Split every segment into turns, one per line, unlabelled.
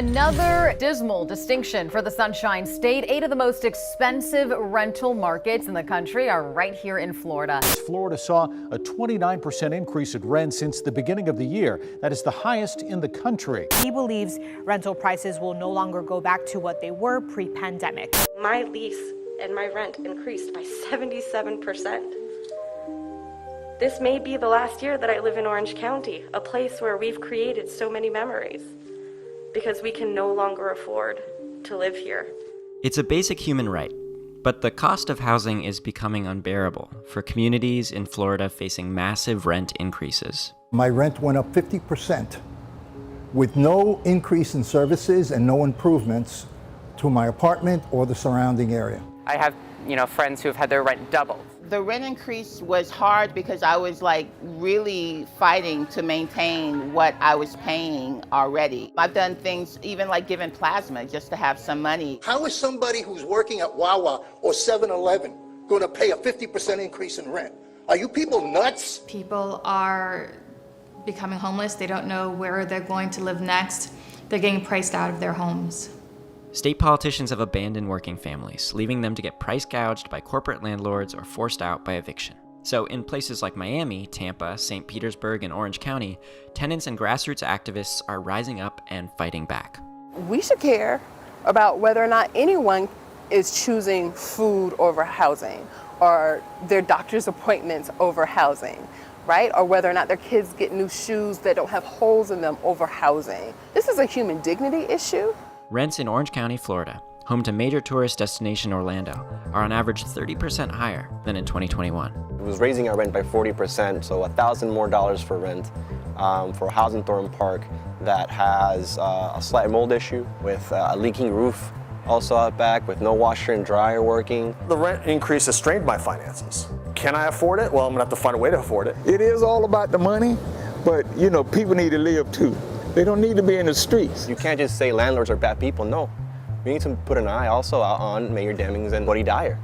Another dismal distinction for the Sunshine State. 8 of the most expensive rental markets in the country are right here in Florida.
Florida saw a 29% increase in rent since the beginning of the year. That is the highest in the country.
He believes rental prices will no longer go back to what they were pre-pandemic.
My lease and my rent increased by 77%. This may be the last year that I live in Orange County, a place where we've created so many memories, because we can no longer afford to live here.
It's a basic human right, but the cost of housing is becoming unbearable for communities in Florida facing massive rent increases.
My rent went up 50% with no increase in services and no improvements to my apartment or the surrounding area.
I have, friends who have had their rent doubled.
The rent increase was hard because I was really fighting to maintain what I was paying already. I've done things even like giving plasma just to have some money.
How is somebody who's working at Wawa or 7-Eleven going to pay a 50% increase in rent? Are you people nuts?
People are becoming homeless. They don't know where they're going to live next. They're getting priced out of their homes.
State politicians have abandoned working families, leaving them to get price gouged by corporate landlords or forced out by eviction. So in places like Miami, Tampa, St. Petersburg, and Orange County, tenants and grassroots activists are rising up and fighting back.
We should care about whether or not anyone is choosing food over housing, or their doctor's appointments over housing, right? Or whether or not their kids get new shoes that don't have holes in them over housing. This is a human dignity issue.
Rents in Orange County, Florida, home to major tourist destination Orlando, are on average 30% higher than in 2021.
It was raising our rent by 40%, so $1,000 more for rent for a house in Thornton Park that has a slight mold issue with a leaking roof, also out back with no washer and dryer working.
The rent increase has strained my finances. Can I afford it? Well, I'm gonna have to find a way to afford it.
It is all about the money, but people need to live too. They don't need to be in the streets.
You can't just say landlords are bad people. No, we need to put an eye also on Mayor Demings and Buddy Dyer.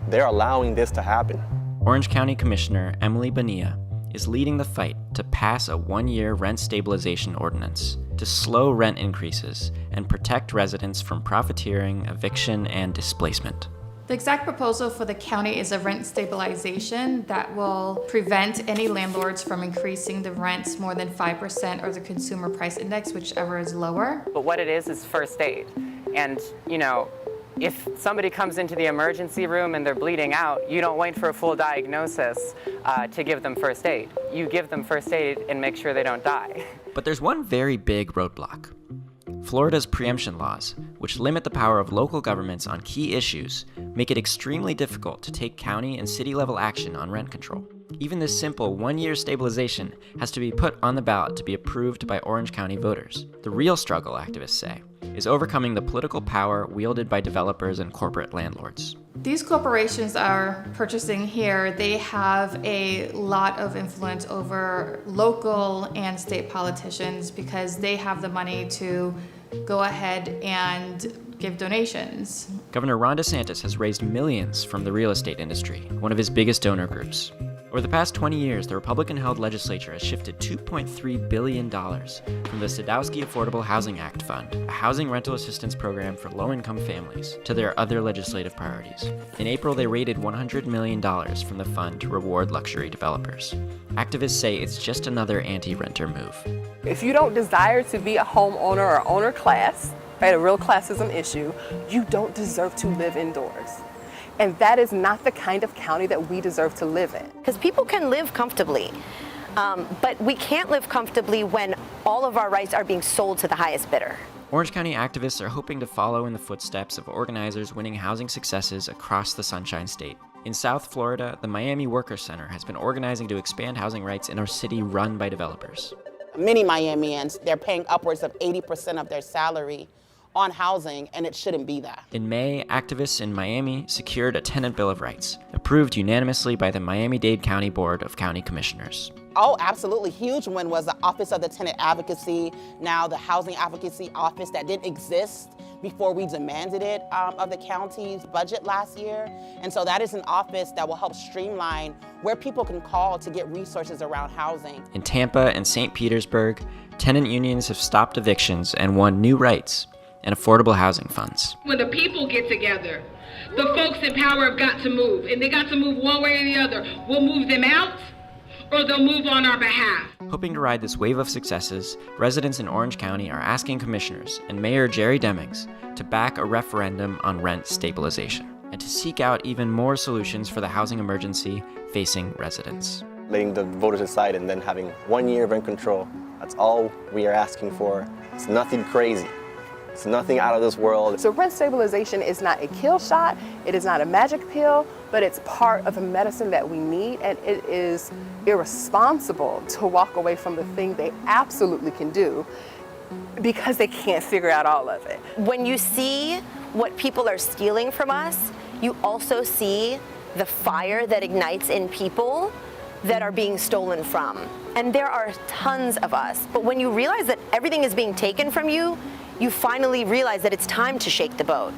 They're allowing this to happen.
Orange County Commissioner Emily Bonilla is leading the fight to pass a 1-year rent stabilization ordinance to slow rent increases and protect residents from profiteering, eviction, and displacement.
The exact proposal for the county is a rent stabilization that will prevent any landlords from increasing the rents more than 5% or the consumer price index, whichever is lower.
But what it is first aid. And, if somebody comes into the emergency room and they're bleeding out, you don't wait for a full diagnosis to give them first aid. You give them first aid and make sure they don't die.
But there's one very big roadblock. Florida's preemption laws, which limit the power of local governments on key issues, make it extremely difficult to take county and city level action on rent control. Even this simple 1-year stabilization has to be put on the ballot to be approved by Orange County voters. The real struggle, activists say, is overcoming the political power wielded by developers and corporate landlords.
These corporations are purchasing here. They have a lot of influence over local and state politicians because they have the money to go ahead and give donations.
Governor Ron DeSantis has raised millions from the real estate industry, one of his biggest donor groups. Over the past 20 years, the Republican-held legislature has shifted $2.3 billion from the Sadowski Affordable Housing Act Fund, a housing rental assistance program for low-income families, to their other legislative priorities. In April, they raided $100 million from the fund to reward luxury developers. Activists say it's just another anti-renter move.
If you don't desire to be a homeowner or owner class, right, a real classism issue, you don't deserve to live indoors. And that is not the kind of county that we deserve to live in.
Because people can live comfortably, but we can't live comfortably when all of our rights are being sold to the highest bidder.
Orange County activists are hoping to follow in the footsteps of organizers winning housing successes across the Sunshine State. In South Florida, the Miami Workers Center has been organizing to expand housing rights in our city run by developers.
Many Miamians, they're paying upwards of 80% of their salary on housing, and it shouldn't be that.
In May, activists in Miami secured a tenant bill of rights, approved unanimously by the Miami-Dade County Board of County Commissioners.
Oh, absolutely. Huge one was the Office of the Tenant Advocacy, now the Housing Advocacy Office that didn't exist
before we demanded it of the county's budget last year. And so that is an office that will help streamline where people can call to get resources around housing.
In Tampa and St. Petersburg, tenant unions have stopped evictions and won new rights and affordable housing funds.
When the people get together, the folks in power have got to move, and they got to move one way or the other. We'll move them out, or they'll move on our behalf.
Hoping to ride this wave of successes, residents in Orange County are asking commissioners and Mayor Jerry Demings to back a referendum on rent stabilization and to seek out even more solutions for the housing emergency facing residents.
Letting the voters decide and then having 1 year of rent control, that's all we are asking for. It's nothing crazy. It's nothing out of this world.
So rent stabilization is not a kill shot, it is not a magic pill, but it's part of a medicine that we need, and it is irresponsible to walk away from the thing they absolutely can do because they can't figure out all of it.
When you see what people are stealing from us, you also see the fire that ignites in people that are being stolen from. And there are tons of us. But when you realize that everything is being taken from you, you finally realize that it's time to shake the boat.